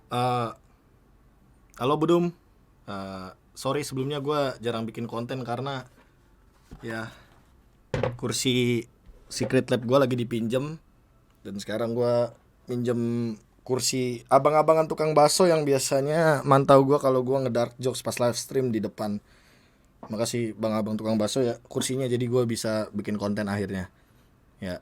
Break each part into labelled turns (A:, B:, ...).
A: Eh, Halo Budum. Sorry sebelumnya gue jarang bikin konten karena ya kursi Secret Lab gue lagi dipinjem. Dan sekarang gue minjem kursi abang-abangan tukang bakso yang biasanya mantau gue kalau gue ngedark jokes pas live stream di depan. Makasih bang abang tukang bakso ya kursinya, jadi gue bisa bikin konten akhirnya. Ya.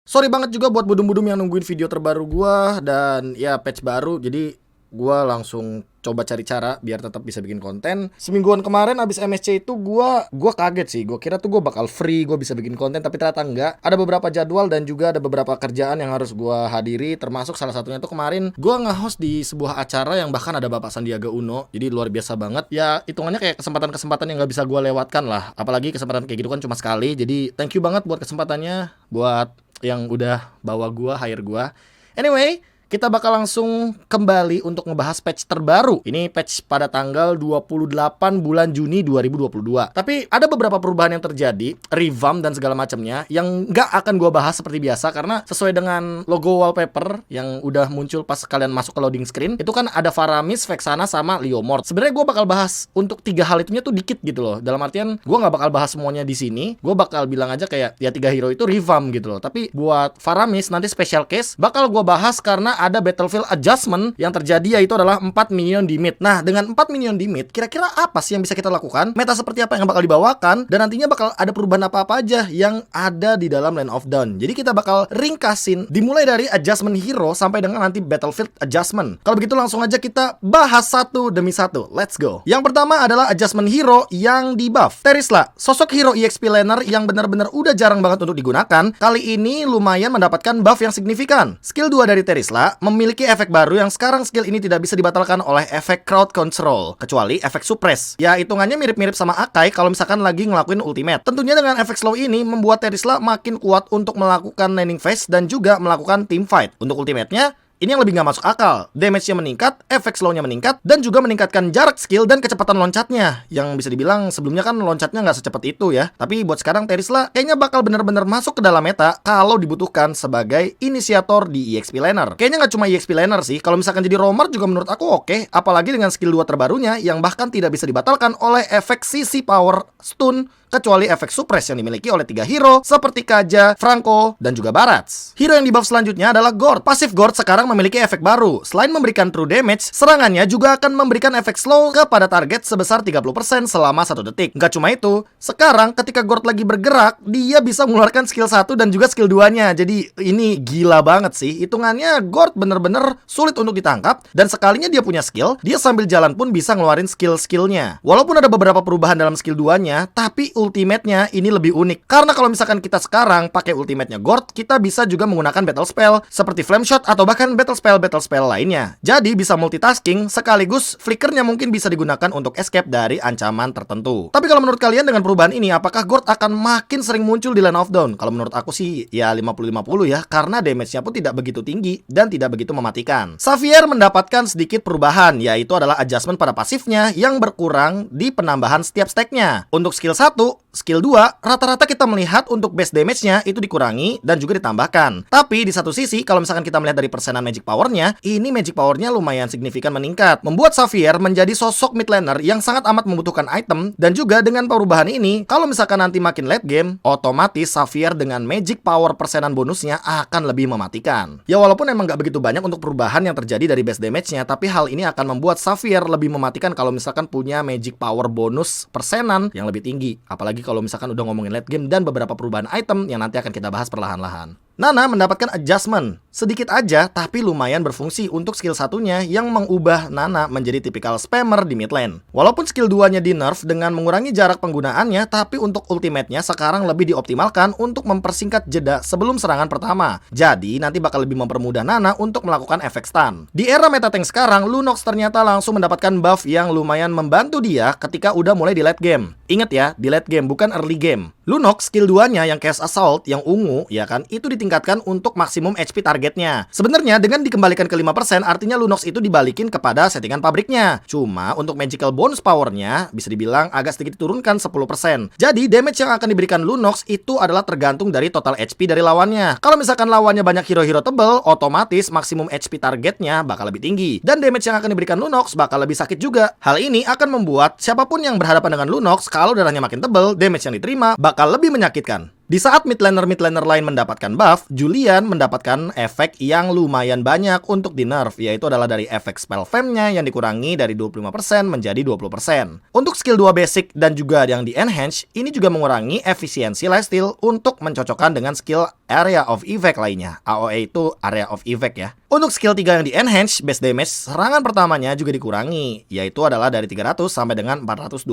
A: Sorry banget juga buat budum-budum yang nungguin video terbaru gua dan ya patch baru. Jadi gua langsung coba cari cara biar tetap bisa bikin konten. Semingguan kemarin abis MSC itu gua kaget sih. Gua kira tuh gua bakal free, gua bisa bikin konten, tapi ternyata enggak. Ada beberapa jadwal dan juga ada beberapa kerjaan yang harus gua hadiri, termasuk salah satunya tuh kemarin gua nge-host di sebuah acara yang bahkan ada Bapak Sandiaga Uno. Jadi luar biasa banget. Ya hitungannya kayak kesempatan-kesempatan yang nggak bisa gua lewatkan lah. Apalagi kesempatan kayak gitu kan cuma sekali. Jadi thank you banget buat kesempatannya, buat yang udah bawa gua, hire gua. Anyway, kita bakal langsung kembali untuk ngebahas patch terbaru. Ini patch pada tanggal 28 bulan Juni 2022. Tapi ada beberapa perubahan yang terjadi, revamp dan segala macamnya, yang nggak akan gua bahas seperti biasa karena sesuai dengan logo wallpaper yang udah muncul pas kalian masuk ke loading screen, itu kan ada Faramis, Vexana sama Leomord. Sebenarnya gua bakal bahas untuk tiga hal itunya tuh dikit gitu loh. Dalam artian gua nggak bakal bahas semuanya di sini. Gua bakal bilang aja kayak ya tiga hero itu revamp gitu loh. Tapi buat Faramis nanti special case bakal gua bahas karena ada battlefield adjustment yang terjadi, yaitu adalah 4 minion di mid. Nah, dengan 4 minion di mid, kira-kira apa sih yang bisa kita lakukan? Meta seperti apa yang bakal dibawakan? Dan nantinya bakal ada perubahan apa-apa aja yang ada di dalam Land of Dawn. Jadi kita bakal ringkasin dimulai dari adjustment hero sampai dengan nanti battlefield adjustment. Kalau begitu langsung aja kita bahas satu demi satu. Let's go. Yang pertama adalah adjustment hero yang di buff. Terisla, sosok hero EXP laner yang benar-benar udah jarang banget untuk digunakan, kali ini lumayan mendapatkan buff yang signifikan. Skill 2 dari Terisla memiliki efek baru yang sekarang skill ini tidak bisa dibatalkan oleh efek crowd control, kecuali efek suppress. Ya, hitungannya mirip-mirip sama Akai kalau misalkan lagi ngelakuin ultimate. Tentunya dengan efek slow ini membuat Terisla makin kuat untuk melakukan laning phase dan juga melakukan team fight. Untuk ultimate-nya, ini yang lebih nggak masuk akal. Damage-nya meningkat, efek slow-nya meningkat, dan juga meningkatkan jarak skill dan kecepatan loncatnya. Yang bisa dibilang sebelumnya kan loncatnya nggak secepat itu ya. Tapi buat sekarang Terisla kayaknya bakal bener-bener masuk ke dalam meta kalau dibutuhkan sebagai inisiator di EXP laner. Kayaknya nggak cuma EXP laner sih. Kalau misalkan jadi roamer juga menurut aku oke. Apalagi dengan skill 2 terbarunya yang bahkan tidak bisa dibatalkan oleh efek CC power stun, kecuali efek suppress yang dimiliki oleh 3 hero seperti Kaja, Franco, dan juga Barats. Hero yang di buff selanjutnya adalah Gord. Pasif Gord sekarang memiliki efek baru. Selain memberikan true damage, serangannya juga akan memberikan efek slow kepada target sebesar 30% selama 1 detik. Nggak cuma itu, sekarang ketika Gord lagi bergerak, dia bisa mengeluarkan skill 1 dan juga skill 2-nya. Jadi ini gila banget sih. Hitungannya Gord bener-bener sulit untuk ditangkap, dan sekalinya dia punya skill, dia sambil jalan pun bisa ngeluarin skill-skillnya. Walaupun ada beberapa perubahan dalam skill 2-nya, tapi ultimate-nya ini lebih unik. Karena kalau misalkan kita sekarang pakai ultimate-nya Gord, kita bisa juga menggunakan battle spell seperti flame shot atau bahkan battle spell lainnya. Jadi bisa multitasking sekaligus flickernya mungkin bisa digunakan untuk escape dari ancaman tertentu. Tapi kalau menurut kalian dengan perubahan ini, apakah Gord akan makin sering muncul di Land of Dawn? Kalau menurut aku sih ya 50-50 ya, karena damage-nya pun tidak begitu tinggi dan tidak begitu mematikan. Xavier mendapatkan sedikit perubahan, yaitu adalah adjustment pada pasifnya yang berkurang di penambahan setiap stack-nya. Untuk skill 1, skill 2, rata-rata kita melihat untuk base damage-nya itu dikurangi dan juga ditambahkan. Tapi di satu sisi, kalau misalkan kita melihat dari persenan magic power-nya, ini magic power-nya lumayan signifikan meningkat. Membuat Xavier menjadi sosok mid laner yang sangat amat membutuhkan item. Dan juga dengan perubahan ini, kalau misalkan nanti makin late game, otomatis Xavier dengan magic power persenan bonusnya akan lebih mematikan. Ya walaupun emang nggak begitu banyak untuk perubahan yang terjadi dari base damage-nya, tapi hal ini akan membuat Xavier lebih mematikan kalau misalkan punya magic power bonus persenan yang lebih tinggi. Apalagi kalau misalkan udah ngomongin late game dan beberapa perubahan item yang nanti akan kita bahas perlahan-lahan. Nana mendapatkan adjustment. Sedikit aja, tapi lumayan berfungsi untuk skill satunya yang mengubah Nana menjadi tipikal spammer di mid lane. Walaupun skill 2-nya di nerf dengan mengurangi jarak penggunaannya, tapi untuk ultimate-nya sekarang lebih dioptimalkan untuk mempersingkat jeda sebelum serangan pertama. Jadi, nanti bakal lebih mempermudah Nana untuk melakukan efek stun. Di era meta tank sekarang, Lunox ternyata langsung mendapatkan buff yang lumayan membantu dia ketika udah mulai di late game. Ingat ya, di late game, bukan early game. Lunox skill 2-nya yang Chaos Assault, yang ungu, ya kan, itu ditinggalkan ditingkatkan untuk maksimum HP targetnya. Sebenarnya dengan dikembalikan ke 5%, artinya Lunox itu dibalikin kepada settingan pabriknya. Cuma untuk magical bonus powernya bisa dibilang agak sedikit diturunkan 10%. Jadi damage yang akan diberikan Lunox itu adalah tergantung dari total HP dari lawannya. Kalau misalkan lawannya banyak hero-hero tebel, otomatis maksimum HP targetnya bakal lebih tinggi. Dan damage yang akan diberikan Lunox bakal lebih sakit juga. Hal ini akan membuat siapapun yang berhadapan dengan Lunox, kalau darahnya makin tebel, damage yang diterima bakal lebih menyakitkan. Di saat mid laner lain mendapatkan buff, Julian mendapatkan efek yang lumayan banyak untuk di nerf, yaitu adalah dari efek spell fam-nya yang dikurangi dari 25% menjadi 20%. Untuk skill 2 basic dan juga yang di enhance, ini juga mengurangi efisiensi lifesteal untuk mencocokkan dengan skill area of effect lainnya. AOE itu area of effect ya. Untuk skill 3 yang di enhance, base damage serangan pertamanya juga dikurangi, yaitu adalah dari 300 sampai dengan 420.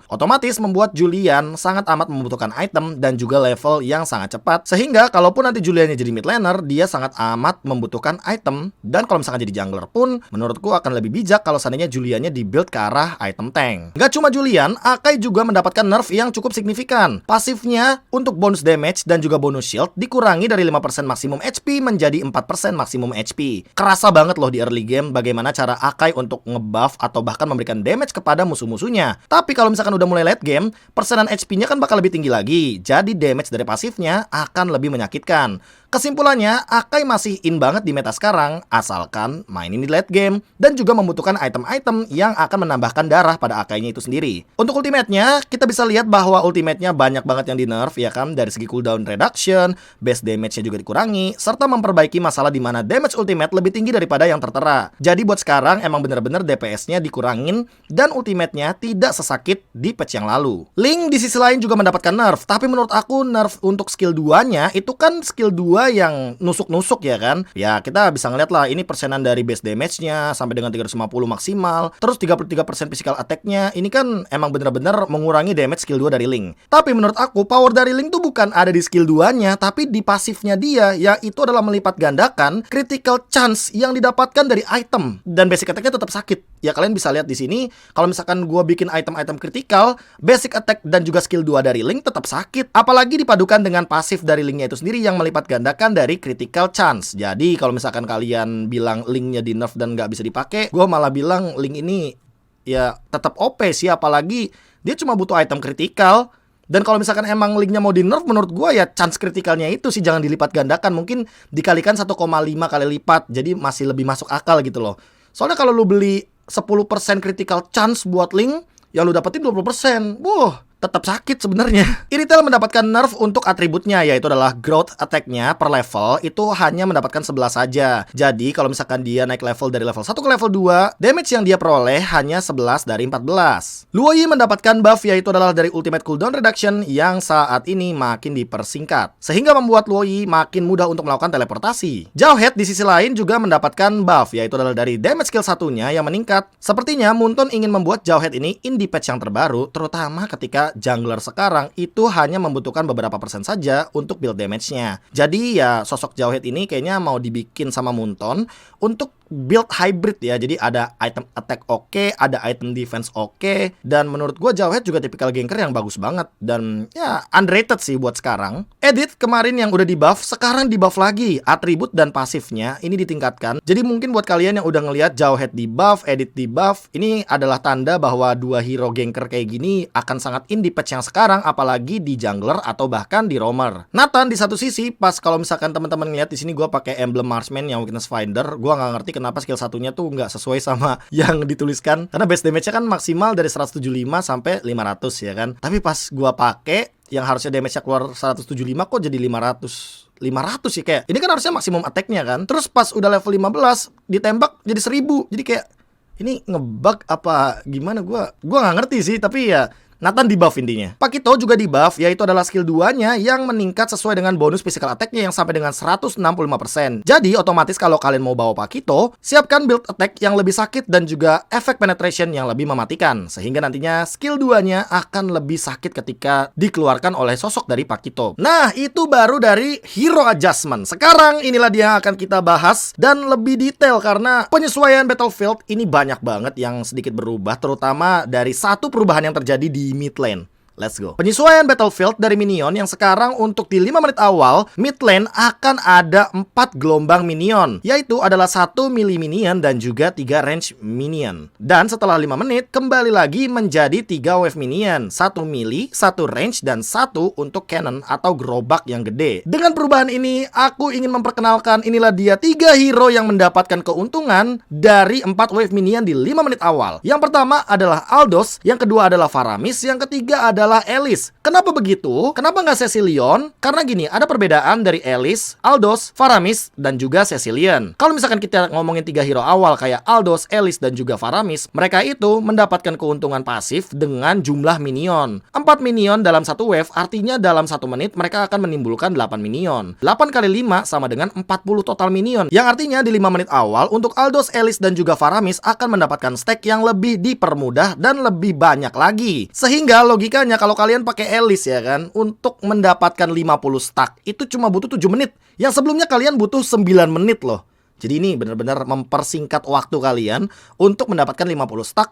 A: Otomatis membuat Julian sangat amat membutuhkan item dan juga level yang sangat cepat, sehingga kalaupun nanti Juliannya jadi mid laner, dia sangat amat membutuhkan item. Dan kalau misalkan jadi jungler pun, menurutku akan lebih bijak kalau seandainya Juliannya di-build ke arah item tank. Gak cuma Julian, Akai juga mendapatkan nerf yang cukup signifikan. Pasifnya untuk bonus damage dan juga bonus shield dikurangi dari 5% maksimum HP menjadi 4% maksimum HP. Kerasa banget loh di early game bagaimana cara Akai untuk ngebuff atau bahkan memberikan damage kepada musuh-musuhnya. Tapi kalau misalkan udah mulai late game, persenan HP-nya kan bakal lebih tinggi lagi. Jadi damage dari pasifnya akan lebih menyakitkan. Kesimpulannya, Akai masih in banget di meta sekarang, asalkan mainin di late game dan juga membutuhkan item-item yang akan menambahkan darah pada Akainya itu sendiri. Untuk ultimate-nya, kita bisa lihat bahwa ultimate-nya banyak banget yang di nerf, ya kan? Dari segi cooldown reduction, base damage-nya juga dikurangi, serta memperbaiki masalah di mana damage ultimate lebih tinggi daripada yang tertera. Jadi buat sekarang emang bener-bener DPS-nya dikurangin dan ultimate-nya tidak sesakit di patch yang lalu. Link di sisi lain juga mendapatkan nerf, tapi menurut aku nerf untuk skill 2-nya itu kan skill 2 yang nusuk-nusuk ya kan. Ya kita bisa ngeliat lah, ini persenan dari base damage-nya sampai dengan 350 maksimal, terus 33% physical attack-nya. Ini kan emang bener-bener mengurangi damage skill 2 dari Link. Tapi menurut aku power dari Link tuh bukan ada di skill 2-nya, tapi di pasifnya dia, yaitu adalah melipat gandakan critical chance yang didapatkan dari item. Dan basic attack-nya tetap sakit. Ya kalian bisa lihat di sini, kalau misalkan gua bikin item-item critical, basic attack dan juga skill 2 dari Link tetap sakit. Apalagi dipadukan dengan pasif dari Link-nya itu sendiri yang melipat gandakan dari critical chance. Jadi kalau misalkan kalian bilang Link-nya di nerf dan nggak bisa dipakai, gue malah bilang Link ini ya tetap OP sih. Apalagi dia cuma butuh item critical. Dan kalau misalkan emang Link-nya mau di nerf, menurut gue ya chance critical-nya itu sih jangan dilipat gandakan. Mungkin dikalikan 1,5 kali lipat. Jadi masih lebih masuk akal gitu loh. Soalnya kalau lu beli 10% critical chance buat Link, yang lu dapetin 20%. Wah, tetap sakit sebenarnya. Iritel mendapatkan nerf untuk atributnya, yaitu adalah growth attack-nya per level itu hanya mendapatkan 11 saja. Jadi kalau misalkan dia naik level dari level 1 ke level 2, damage yang dia peroleh hanya 11 dari 14. Luoyi mendapatkan buff, yaitu adalah dari ultimate cooldown reduction yang saat ini makin dipersingkat, sehingga membuat Luoyi makin mudah untuk melakukan teleportasi. Jawhead di sisi lain juga mendapatkan buff, yaitu adalah dari damage skill satunya yang meningkat. Sepertinya Munton ingin membuat Jawhead ini in di patch yang terbaru, terutama ketika jungler sekarang itu hanya membutuhkan beberapa persen saja untuk build damage-nya. Jadi ya sosok Jawhead ini kayaknya mau dibikin sama Munton untuk build hybrid ya. Jadi ada item attack oke, ada item defense oke. Dan menurut gue Jawhead juga tipikal ganker yang bagus banget. Dan ya underrated sih buat sekarang. Edit kemarin yang udah di buff, sekarang di buff lagi. Atribut dan pasifnya ini ditingkatkan. Jadi mungkin buat kalian yang udah ngelihat Jawhead di buff, Edit di buff, ini adalah tanda bahwa dua hero ganker kayak gini akan sangat in di patch yang sekarang. Apalagi di jungler atau bahkan di roamer. Nathan di satu sisi, pas kalau misalkan teman-teman ngeliat di sini gue pakai emblem marksman yang weakness finder, gue nggak ngerti kenapa skill satunya tuh nggak sesuai sama yang dituliskan. Karena base damage-nya kan maksimal dari 175 sampai 500 ya kan. Tapi pas gua pakai yang harusnya damage-nya keluar 175 kok jadi 500 sih kayak. Ini kan harusnya maksimum attack-nya kan. Terus pas udah level 15 ditembak jadi 1000. Jadi kayak ini ngebug apa gimana gua nggak ngerti sih, tapi ya Nathan di buff intinya. Pakito juga di buff, yaitu adalah skill 2-nya yang meningkat sesuai dengan bonus physical attack-nya yang sampai dengan 165%. Jadi otomatis kalau kalian mau bawa Pakito, siapkan build attack yang lebih sakit dan juga efek penetration yang lebih mematikan. Sehingga nantinya skill 2-nya akan lebih sakit ketika dikeluarkan oleh sosok dari Pakito. Nah, itu baru dari hero adjustment. Sekarang inilah dia yang akan kita bahas dan lebih detail karena penyesuaian Battlefield ini banyak banget yang sedikit berubah, terutama dari satu perubahan yang terjadi di mid lane. Let's go. Penyesuaian battlefield dari minion yang sekarang untuk di 5 menit awal, mid lane akan ada 4 gelombang minion, yaitu adalah 1 melee minion dan juga 3 range minion. Dan setelah 5 menit, kembali lagi menjadi 3 wave minion, 1 melee, 1 range, dan 1 untuk cannon atau gerobak yang gede. Dengan perubahan ini, aku ingin memperkenalkan inilah dia 3 hero yang mendapatkan keuntungan dari 4 wave minion di 5 menit awal. Yang pertama adalah Aldous, yang kedua adalah Faramis, yang ketiga adalah Elise. Kenapa begitu? Kenapa nggak Cecilion? Karena gini, ada perbedaan dari Elise, Aldous, Faramis, dan juga Cecilion. Kalau misalkan kita ngomongin 3 hero awal kayak Aldous, Elise, dan juga Faramis, mereka itu mendapatkan keuntungan pasif dengan jumlah minion. 4 minion dalam satu wave, artinya dalam 1 menit mereka akan menimbulkan 8 minion. 8 kali 5 sama dengan 40 total minion. Yang artinya di 5 menit awal, untuk Aldous, Elise, dan juga Faramis akan mendapatkan stack yang lebih dipermudah dan lebih banyak lagi. Sehingga logikanya kalau kalian pakai Elise ya kan, untuk mendapatkan 50 stack itu cuma butuh 7 menit. Yang sebelumnya kalian butuh 9 menit loh. Jadi ini benar-benar mempersingkat waktu kalian untuk mendapatkan 50 stack,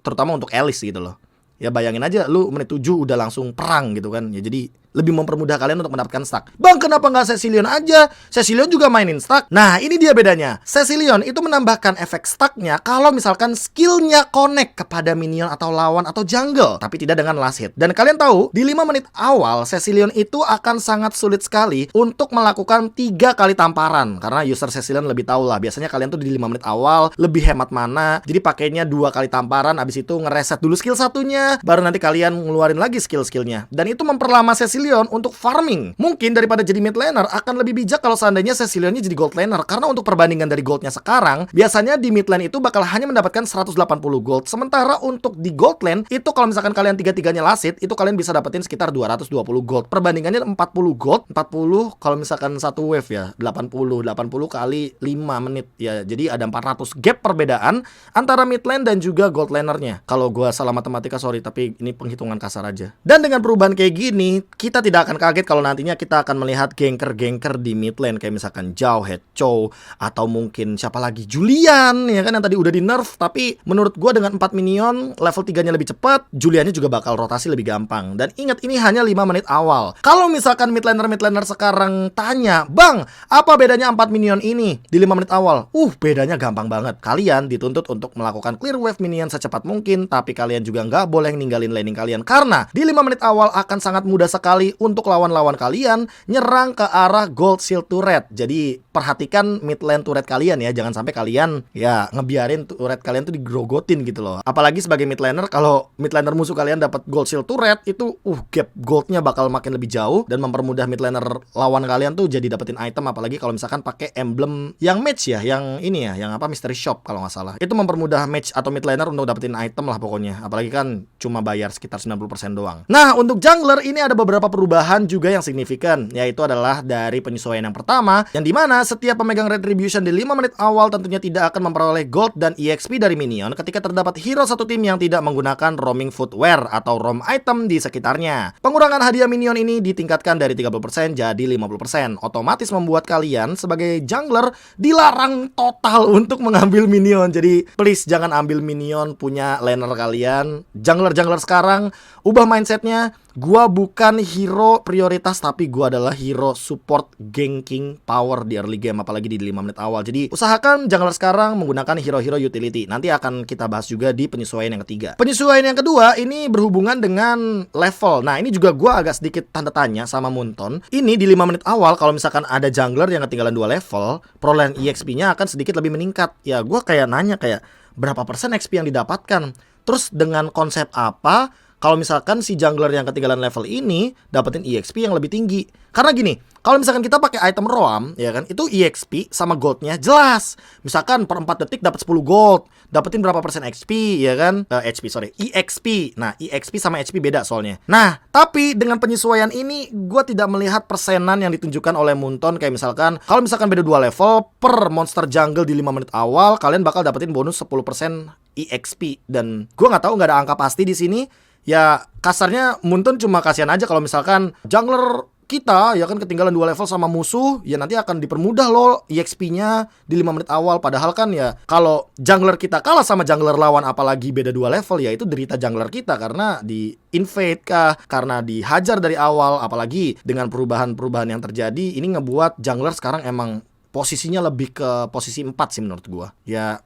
A: terutama untuk Elise gitu loh. Ya bayangin aja lu menit 7 udah langsung perang gitu kan. Ya jadi lebih mempermudah kalian untuk mendapatkan stack. Bang, kenapa nggak Cecilion aja? Cecilion juga mainin stack. Nah, ini dia bedanya. Cecilion itu menambahkan efek stacknya kalau misalkan skillnya connect kepada minion atau lawan atau jungle, tapi tidak dengan last hit. Dan kalian tahu, di 5 menit awal, Cecilion itu akan sangat sulit sekali untuk melakukan 3 kali tamparan. Karena user Cecilion lebih tahu lah. Biasanya kalian tuh di 5 menit awal lebih hemat mana. Jadi pakainya 2 kali tamparan, abis itu ngereset dulu skill satunya, baru nanti kalian ngeluarin lagi skill-skillnya. Dan itu memperlama Cecilion untuk farming. Mungkin daripada jadi mid laner akan lebih bijak kalau seandainya Cecilionnya jadi gold laner. Karena untuk perbandingan dari goldnya sekarang, biasanya di mid lane itu bakal hanya mendapatkan 180 gold. Sementara untuk di gold lane itu kalau misalkan kalian 3-3-nya last hit, itu kalian bisa dapetin sekitar 220 gold. Perbandingannya 40 gold, 40 kalau misalkan satu wave ya, 80 kali 5 menit ya. Jadi ada 400 gap perbedaan antara mid lane dan juga gold lanernya. Kalau gua salah matematika sorry, tapi ini penghitungan kasar aja. Dan dengan perubahan kayak gini, kita tidak akan kaget kalau nantinya kita akan melihat ganker-ganker di mid lane kayak misalkan Jauhead, Chow, atau mungkin siapa lagi, Julian ya kan, yang tadi udah di nerf. Tapi menurut gua dengan 4 minion level 3-nya lebih cepat, Juliannya juga bakal rotasi lebih gampang. Dan ingat, ini hanya 5 menit awal. Kalau misalkan mid laner sekarang tanya, "Bang, apa bedanya 4 minion ini di 5 menit awal?" Bedanya gampang banget. Kalian dituntut untuk melakukan clear wave minion secepat mungkin, tapi kalian juga nggak boleh ninggalin laning kalian. Karena di 5 menit awal akan sangat mudah sekali untuk lawan-lawan kalian nyerang ke arah gold shield turret. Jadi perhatikan mid lane turret kalian ya, jangan sampai kalian ya ngebiarin turret kalian tuh digrogotin gitu loh. Apalagi sebagai mid laner, kalau mid laner musuh kalian dapat gold shield turret itu gap goldnya bakal makin lebih jauh dan mempermudah mid laner lawan kalian tuh jadi dapetin item. Apalagi kalau misalkan pakai emblem yang match ya, yang ini ya, yang apa, mystery shop kalau nggak salah. Itu mempermudah match atau mid laner untuk dapetin item lah pokoknya. Apalagi kan cuma bayar sekitar 90% doang. Nah, untuk jungler ini ada beberapa perubahan juga yang signifikan, yaitu adalah dari penyesuaian yang pertama, yang dimana setiap pemegang retribution di 5 menit awal tentunya tidak akan memperoleh gold dan EXP dari minion ketika terdapat hero satu tim yang tidak menggunakan roaming footwear atau roam item di sekitarnya. Pengurangan hadiah minion ini ditingkatkan dari 30% jadi 50%, otomatis membuat kalian sebagai jungler dilarang total untuk mengambil minion. Jadi please jangan ambil minion punya laner kalian. Jungler sekarang ubah mindsetnya. Gua bukan hero prioritas, tapi gua adalah hero support ganking power di early game, apalagi di 5 menit awal. Jadi usahakan jungler sekarang menggunakan hero-hero utility. Nanti akan kita bahas juga di penyesuaian yang ketiga. Penyesuaian yang kedua ini berhubungan dengan level. Nah, ini juga gua agak sedikit tanda tanya sama Munton. Ini di 5 menit awal kalau misalkan ada jungler yang ketinggalan 2 level, perolehan EXP-nya akan sedikit lebih meningkat. Ya, gua kayak nanya kayak berapa persen XP yang didapatkan? Terus dengan konsep apa kalau misalkan si jungler yang ketinggalan level ini dapetin EXP yang lebih tinggi? Karena gini, kalau misalkan kita pakai item roam, ya kan, itu EXP sama goldnya jelas. Misalkan per 4 detik dapat 10 gold, dapetin berapa persen XP, ya kan? EXP. Nah, EXP sama HP beda soalnya. Nah, tapi dengan penyesuaian ini, gue tidak melihat persenan yang ditunjukkan oleh Munton. Kayak misalkan, kalau misalkan beda 2 level, per monster jungle di 5 menit awal, kalian bakal dapetin bonus 10% EXP. Dan gue nggak tahu, nggak ada angka pasti di sini. Ya kasarnya Munton cuma kasihan aja kalau misalkan jungler kita ya kan ketinggalan 2 level sama musuh, ya nanti akan dipermudah loh EXP-nya di 5 menit awal. Padahal kan ya kalau jungler kita kalah sama jungler lawan apalagi beda 2 level, ya itu derita jungler kita karena di invade kah, karena dihajar dari awal. Apalagi dengan perubahan-perubahan yang terjadi, ini ngebuat jungler sekarang emang posisinya lebih ke posisi 4 sih menurut gua. Ya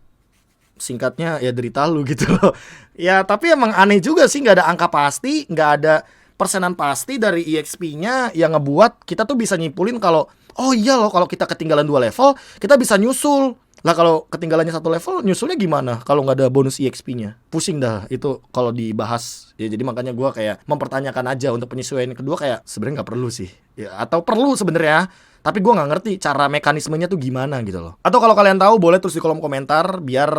A: singkatnya ya derita lu gitu loh. Ya tapi emang aneh juga sih, nggak ada angka pasti, nggak ada persenan pasti dari EXP-nya yang ngebuat kita tuh bisa nyimpulin kalau oh iya loh kalau kita ketinggalan 2 level kita bisa nyusul. Lah kalau ketinggalannya 1 level nyusulnya gimana kalau nggak ada bonus EXP-nya? Pusing dah itu kalau dibahas. Ya jadi makanya gua kayak mempertanyakan aja untuk penyesuaian kedua, kayak sebenarnya nggak perlu sih. Ya atau perlu sebenarnya. Tapi gue nggak ngerti cara mekanismenya tuh gimana gitu loh. Atau kalau kalian tahu boleh tulis di kolom komentar biar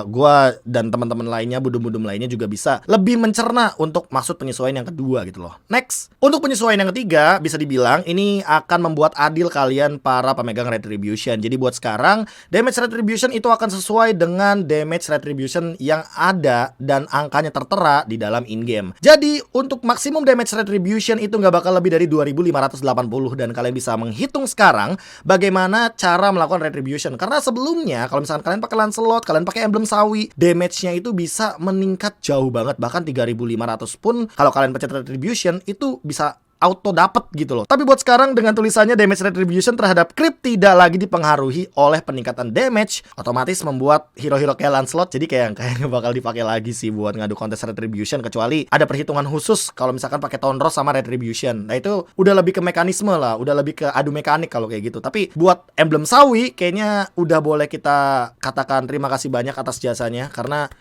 A: gue dan teman-teman lainnya, budum-budum lainnya juga bisa lebih mencerna untuk maksud penyesuaian yang kedua gitu loh. Next, untuk penyesuaian yang ketiga bisa dibilang ini akan membuat adil kalian para pemegang retribution. Jadi buat sekarang damage retribution itu akan sesuai dengan damage retribution yang ada dan angkanya tertera di dalam in-game. Jadi untuk maksimum damage retribution itu nggak bakal lebih dari 2580 dan kalian bisa menghitung sekarang bagaimana cara melakukan retribution. Karena sebelumnya kalau misalkan kalian pakai Lancelot, kalian pakai emblem sawi, damage-nya itu bisa meningkat jauh banget, bahkan 3500 pun kalau kalian pencet retribution itu bisa auto dapet gitu loh. Tapi buat sekarang dengan tulisannya damage retribution terhadap creep tidak lagi dipengaruhi oleh peningkatan damage, otomatis membuat hero-hero kayak Lancelot jadi kayaknya bakal dipakai lagi sih buat ngadu kontes retribution, kecuali ada perhitungan khusus kalau misalkan pakai Tonros sama retribution. Nah itu udah lebih ke mekanisme lah, udah lebih ke adu mekanik kalau kayak gitu. Tapi buat emblem sawi kayaknya udah boleh kita katakan terima kasih banyak atas jasanya, karena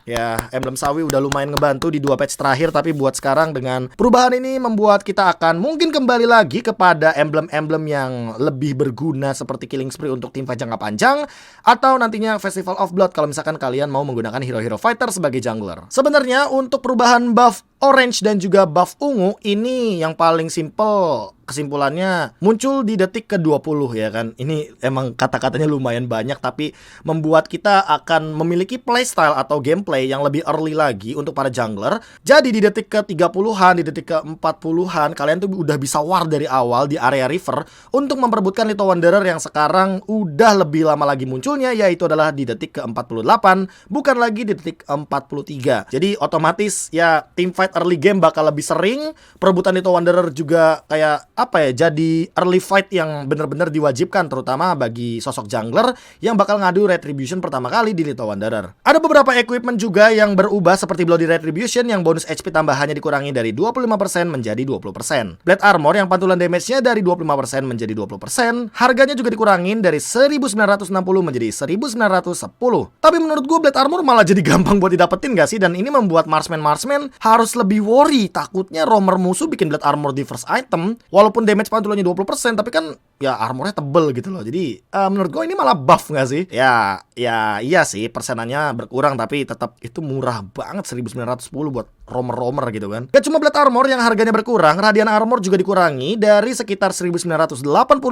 A: ya, emblem sawi udah lumayan ngebantu di 2 patch terakhir. Tapi buat sekarang dengan perubahan ini membuat kita akan mungkin kembali lagi kepada emblem-emblem yang lebih berguna seperti Killing Spree untuk teamfight jangka panjang, atau nantinya Festival of Blood kalau misalkan kalian mau menggunakan hero-hero fighter sebagai jungler. Sebenarnya untuk perubahan buff orange dan juga buff ungu ini yang paling simple, kesimpulannya muncul di detik ke-20 ya kan. Ini emang kata-katanya lumayan banyak, tapi membuat kita akan memiliki playstyle atau gameplay yang lebih early lagi untuk para jungler. Jadi di detik ke-30-an, di detik ke-40-an kalian tuh udah bisa war dari awal di area river untuk memperebutkan Little Wanderer yang sekarang udah lebih lama lagi munculnya, yaitu adalah di detik ke-48, bukan lagi di detik ke-43. Jadi otomatis ya teamfight early game bakal lebih sering, perebutan Little Wanderer juga kayak apa ya, jadi early fight yang bener-bener diwajibkan, terutama bagi sosok jungler yang bakal ngadu retribution pertama kali di Little Wanderer. Ada beberapa equipment juga yang berubah seperti Bloody Retribution yang bonus HP tambahannya dikurangi dari 25% menjadi 20%. Blade Armor yang pantulan damage-nya dari 25% menjadi 20%, harganya juga dikurangin dari 1960 menjadi 1910. Tapi menurut gue Blade Armor malah jadi gampang buat didapetin gak sih? Dan ini membuat marksman harus lebih worry, takutnya roamer musuh bikin Blade Armor di first item walaupun damage pantulannya 20%, tapi kan ya armornya tebel gitu loh. Jadi menurut gue ini malah buff gak sih? Ya iya sih, persenannya berkurang, tapi tetap itu murah banget, 1910 buat romer-romer gitu kan. Gak cuma Blade Armor yang harganya berkurang, Radiant Armor juga dikurangi dari sekitar 1980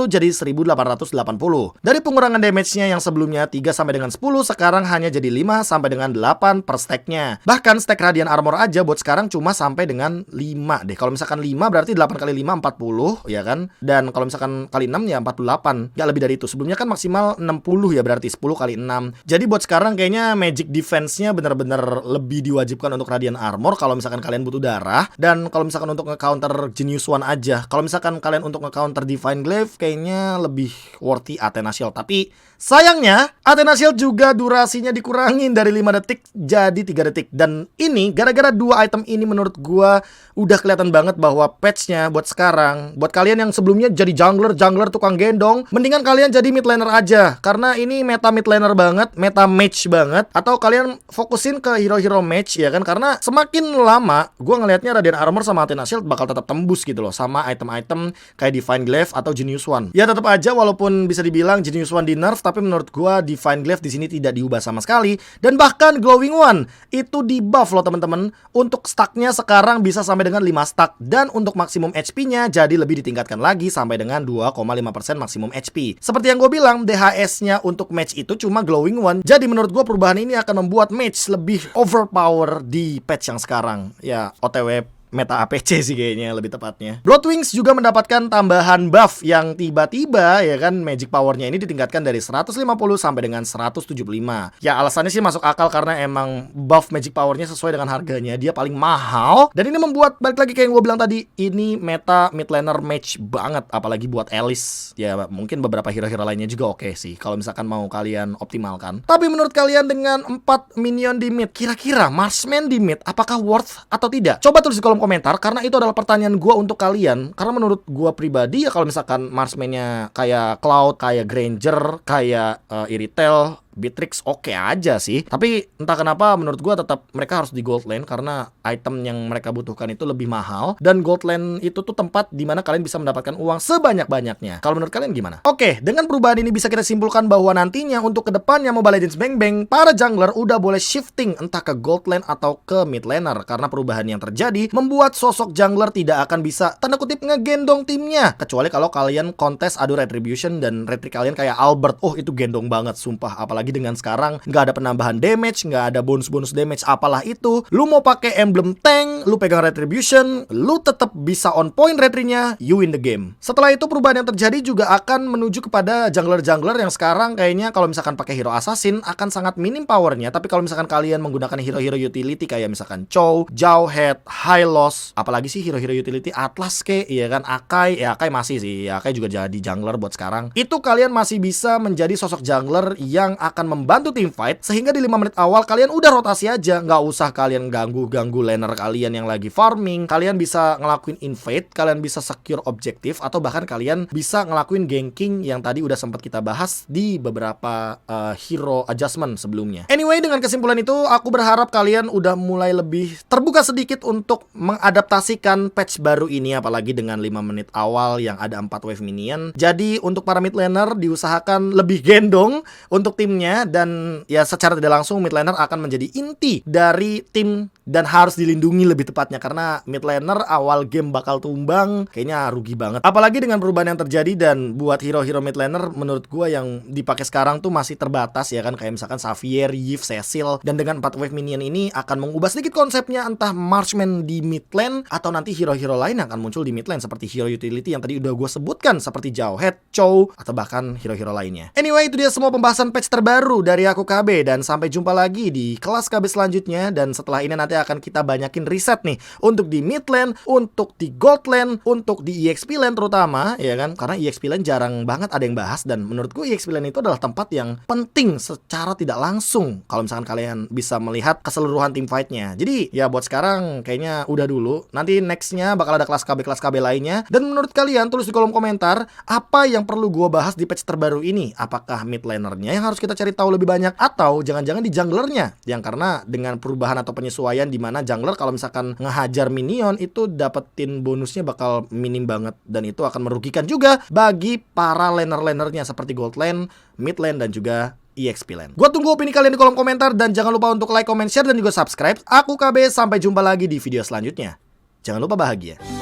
A: jadi 1880. Dari pengurangan damage-nya yang sebelumnya 3 sampai dengan 10, sekarang hanya jadi 5 sampai dengan 8 per stack-nya. Bahkan stack Radiant Armor aja buat sekarang cuma sampai dengan 5 deh. Kalau misalkan 5 berarti 8 kali 5 40 ya kan. Dan kalau misalkan kali 6 ya 48. Gak lebih dari itu. Sebelumnya kan maksimal 60 ya, berarti 10 kali 6. Jadi buat sekarang kayaknya magic defense-nya bener-bener lebih diwajibkan untuk Radiant Armor kalau misalkan kalian butuh darah. Dan kalau misalkan untuk nge-counter Genius One aja. Kalau misalkan kalian untuk nge-counter Divine Glaive kayaknya lebih worthy Athena Shield. Tapi sayangnya Athena Shield juga durasinya dikurangin dari 5 detik jadi 3 detik. Dan ini gara-gara 2 item ini menurut gua udah kelihatan banget bahwa patch-nya buat sekarang, buat kalian yang sebelumnya jadi jungler tukang gendong, mendingan kalian jadi mid laner aja. Karena ini meta mid laner banget, meta match banget. Atau kalian fokusin ke hero-hero match ya kan. Karena semakin lama gua ngelihatnya Radiant Armor sama Athena Shield bakal tetap tembus gitu loh sama item-item kayak Divine Glaive atau Genius One. Ya tetap aja walaupun bisa dibilang Genius One di nerf, tapi menurut gua Divine Glaive di sini tidak diubah sama sekali, dan bahkan Glowing One itu di buff loh teman-teman. Untuk stacknya sekarang bisa sampai dengan 5 stack, dan untuk maksimum HP-nya jadi lebih ditingkatkan lagi sampai dengan 2,5% maksimum HP. Seperti yang gue bilang, DHS-nya untuk match itu cuma Glowing One. Jadi menurut gue perubahan ini akan membuat match lebih overpower di patch yang sekarang. Ya OTW meta APC sih kayaknya lebih tepatnya. Bloodwings juga mendapatkan tambahan buff yang tiba-tiba ya kan, magic powernya ini ditingkatkan dari 150 sampai dengan 175. Ya alasannya sih masuk akal karena emang buff magic powernya sesuai dengan harganya, dia paling mahal. Dan ini membuat, balik lagi kayak yang gue bilang tadi, ini meta mid laner match banget, apalagi buat Alice. Ya mungkin beberapa hero-hero lainnya juga oke sih kalau misalkan mau kalian optimalkan. Tapi menurut kalian dengan 4 minion di mid, kira-kira marksman di mid apakah worth atau tidak? Coba tulis di kolom komentar, karena itu adalah pertanyaan gue untuk kalian. Karena menurut gue pribadi ya kalau misalkan marksman-nya kayak Cloud, kayak Granger, kayak Iritel, Beatrix oke aja sih. Tapi entah kenapa menurut gua tetap mereka harus di gold lane karena item yang mereka butuhkan itu lebih mahal. Dan gold lane itu tuh tempat dimana kalian bisa mendapatkan uang sebanyak-banyaknya. Kalau menurut kalian gimana? Oke, dengan perubahan ini bisa kita simpulkan bahwa nantinya untuk kedepannya Mobile Legends Bang Bang, para jungler udah boleh shifting entah ke gold lane atau ke mid laner. Karena perubahan yang terjadi membuat sosok jungler tidak akan bisa tanda kutip ngegendong timnya. Kecuali kalau kalian kontes adu retribution dan retri kalian kayak Albert. Oh itu gendong banget sumpah. Apalagi dengan sekarang nggak ada penambahan damage, nggak ada bonus-bonus damage apalah itu. Lu mau pakai emblem tank, lu pegang retribution, lu tetap bisa on point retrinya, you win the game. Setelah itu perubahan yang terjadi juga akan menuju kepada jungler-jungler yang sekarang kayaknya kalau misalkan pakai hero assassin akan sangat minim powernya. Tapi kalau misalkan kalian menggunakan hero-hero utility kayak misalkan Chow, Jawhead, Hylos, apalagi sih hero-hero utility Atlas ke, iya kan, Akai, ya Akai masih sih, ya Akai juga jadi jungler buat sekarang. Itu kalian masih bisa menjadi sosok jungler yang akan membantu tim fight, sehingga di 5 menit awal kalian udah rotasi aja, nggak usah kalian ganggu laner kalian yang lagi farming. Kalian bisa ngelakuin invade, kalian bisa secure objektif, atau bahkan kalian bisa ngelakuin ganking yang tadi udah sempat kita bahas di beberapa hero adjustment sebelumnya. Anyway, dengan kesimpulan itu aku berharap kalian udah mulai lebih terbuka sedikit untuk mengadaptasikan patch baru ini, apalagi dengan 5 menit awal yang ada 4 wave minion. Jadi untuk para mid laner diusahakan lebih gendong untuk timnya, dan ya secara tidak langsung mid laner akan menjadi inti dari tim dan harus dilindungi lebih tepatnya, karena mid laner awal game bakal tumbang kayaknya rugi banget. Apalagi dengan perubahan yang terjadi, dan buat hero-hero mid laner menurut gua yang dipakai sekarang tuh masih terbatas ya kan, kayak misalkan Xavier, Yves, Cecil. Dan dengan 4 wave minion ini akan mengubah sedikit konsepnya, entah marksman di mid lane atau nanti hero-hero lain yang akan muncul di mid lane seperti hero utility yang tadi udah gua sebutkan seperti Jawhead, Chow, atau bahkan hero-hero lainnya. Anyway, itu dia semua pembahasan patch terbaru dari aku KB, dan sampai jumpa lagi di kelas KB selanjutnya. Dan setelah ini nanti akan kita banyakin riset nih untuk di mid lane, untuk di gold lane, untuk di EXP lane terutama ya kan, karena EXP lane jarang banget ada yang bahas, dan menurutku EXP lane itu adalah tempat yang penting secara tidak langsung kalau misalkan kalian bisa melihat keseluruhan tim fightnya. Jadi ya buat sekarang kayaknya udah dulu, nanti nextnya bakal ada kelas KB lainnya. Dan menurut kalian tulis di kolom komentar apa yang perlu gua bahas di patch terbaru ini. Apakah mid lanernya yang harus kita cari tahu lebih banyak, atau jangan-jangan di junglernya, yang karena dengan perubahan atau penyesuaian di mana jungler kalau misalkan ngehajar minion itu dapetin bonusnya bakal minim banget, dan itu akan merugikan juga bagi para laner-lanernya seperti gold lane, mid lane, dan juga EXP lane. Gua tunggu opini kalian di kolom komentar, dan jangan lupa untuk like, comment, share, dan juga subscribe. Aku KB, sampai jumpa lagi di video selanjutnya. Jangan lupa bahagia.